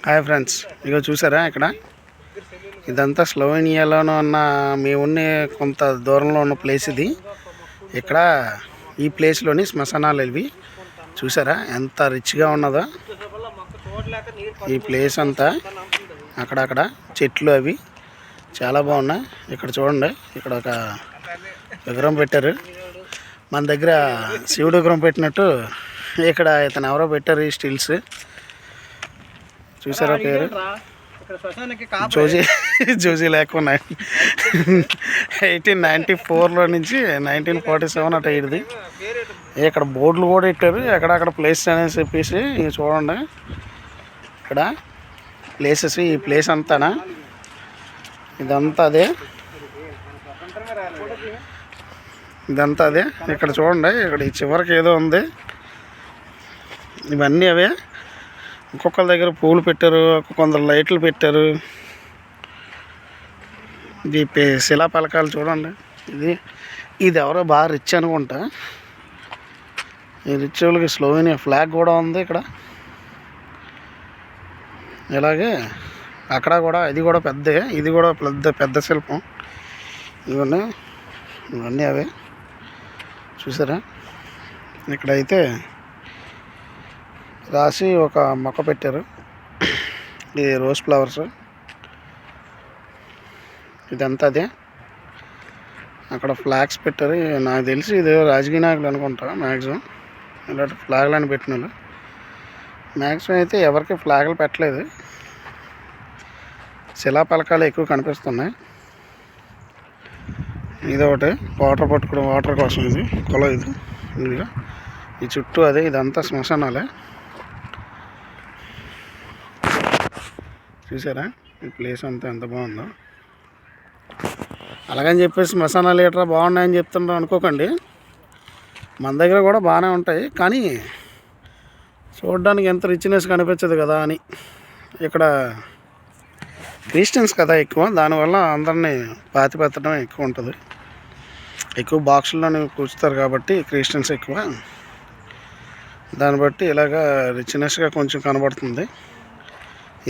Hi friends, ఇగో చూసారా ఇక్కడ ఇదంతా స్లోవేనియాలోనూ ఉన్న మేమున్నే కొంత దూరంలో ఉన్న ప్లేస్ ఇది. ఇక్కడ ఈ ప్లేస్లోని శ్మశానాలు ఇవి చూసారా ఎంత రిచ్గా ఉన్నదో. ఈ ప్లేస్ అంతా అక్కడక్కడ చెట్లు అవి చాలా బాగున్నాయి. ఇక్కడ చూడండి, ఇక్కడ ఒక విగ్రహం పెట్టారు. మన దగ్గర శివుడు విగ్రహం పెట్టినట్టు ఇక్కడ ఇతను ఎవరో పెట్టారు ఈ స్టిల్స్. చూసారా పేరు జోజీ లేకున్నా 1894లో నుంచి 1947 అటు అయ్యింది. ఇక్కడ బోర్డులు కూడా పెట్టారు ఎక్కడక్కడ ప్లేస్ అనేసి చెప్పేసి. ఇక చూడండి ఇక్కడ ప్లేసెస్, ఈ ప్లేస్ అంతానా ఇదంతా అదే, ఇదంతా అదే. ఇక్కడ చూడండి, ఇక్కడ ఈ చివరికి ఏదో ఉంది, ఇవన్నీ అవే. ఇంకొకరి దగ్గర పూలు పెట్టారు, కొందరు లైట్లు పెట్టారు. ఇది శిలా పలకాలు చూడండి. ఇది ఎవరో బాగా రిచ్ అనుకుంటా. ఈ రిచ్ వాళ్ళకి స్లోవేనియా ఫ్లాగ్ కూడా ఉంది ఇక్కడ. ఇలాగే అక్కడ కూడా ఇది కూడా పెద్దే, ఇది కూడా పెద్ద శిల్పం. ఇవన్నీ అవే చూసారా. ఇక్కడైతే రాసి ఒక మొక్క పెట్టారు, ఇది రోజ్ ఫ్లవర్స్. ఇదంతా అదే. అక్కడ ఫ్లాగ్స్ పెట్టారు. నాకు తెలిసి ఇది రాజకీయ నాయకులు అనుకుంటా మ్యాక్సిమం. ఇలాంటి ఫ్లాగ్లను పెట్టిన వాళ్ళు మ్యాక్సిమం అయితే ఎవరికి ఫ్లాగులు పెట్టలేదు. శిలాపలకాలు ఎక్కువ కనిపిస్తున్నాయి. ఇది ఒకటి వాటర్ పట్టుకోవడం, వాటర్ కోసం ఇది కొల. ఇది ఈ చుట్టూ అదే, ఇదంతా శ్మశానాలే. చూసారా ఈ ప్లేస్ అంతా ఎంత బాగుందో. అలాగని చెప్పేసి శ్మశానాలు ఏట్రా బాగున్నాయని చెప్తున్నారు అనుకోకండి. మన దగ్గర కూడా బాగానే ఉంటాయి, కానీ చూడడానికి ఎంత రిచ్నెస్ కనిపించదు కదా అని. ఇక్కడ క్రిస్టియన్స్ కదా ఎక్కువ, దానివల్ల అందరినీ పాతిపెత్తడం ఎక్కువ ఉంటుంది. ఎక్కువ బాక్సుల్లోనే కూర్చుతారు కాబట్టి క్రిస్టియన్స్ ఎక్కువ. దాన్ని బట్టి ఇలాగా రిచ్నెస్గా కొంచెం కనబడుతుంది.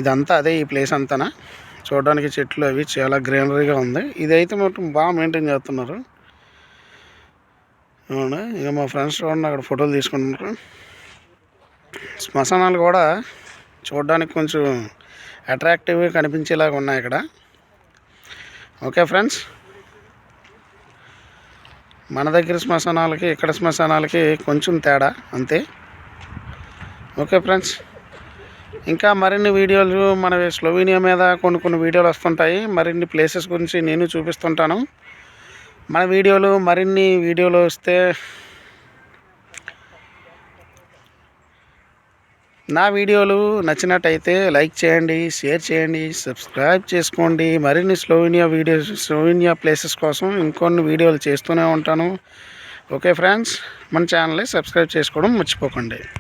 ఇదంతా అదే, ఈ ప్లేస్ అంతానా. చూడడానికి చెట్లు అవి చాలా గ్రీనరీగా ఉంది. ఇదైతే మొత్తం బాగా మెయింటైన్ చేస్తున్నారు. అవునా, ఇక మా ఫ్రెండ్స్ చూడండి అక్కడ ఫోటోలు తీసుకుంటున్నారు. శ్మశానాలు కూడా చూడడానికి కొంచెం అట్రాక్టివ్గా కనిపించేలాగా ఉన్నాయి ఇక్కడ. ఓకే ఫ్రెండ్స్, మన దగ్గర శ్మశానాలకి ఇక్కడ శ్మశానాలకి కొంచెం తేడా అంతే. ఓకే ఫ్రెండ్స్, ఇంకా మరిన్ని వీడియోలు మన స్లోవేనియా మీద కొన్ని వీడియోలు వస్తుంటాయి. మరిన్ని ప్లేసెస్ గురించి నేను చూపిస్తుంటాను. మన మరిన్ని వీడియోలు వస్తే నా వీడియోలు నచ్చినట్టయితే లైక్ చేయండి, షేర్ చేయండి, సబ్స్క్రైబ్ చేసుకోండి. మరిన్ని స్లోవేనియా ప్లేసెస్ కోసం ఇంకొన్ని వీడియోలు చేస్తూనే ఉంటాను. ఓకే ఫ్రెండ్స్, మన ఛానల్ని సబ్స్క్రైబ్ చేసుకోవడం మర్చిపోకండి.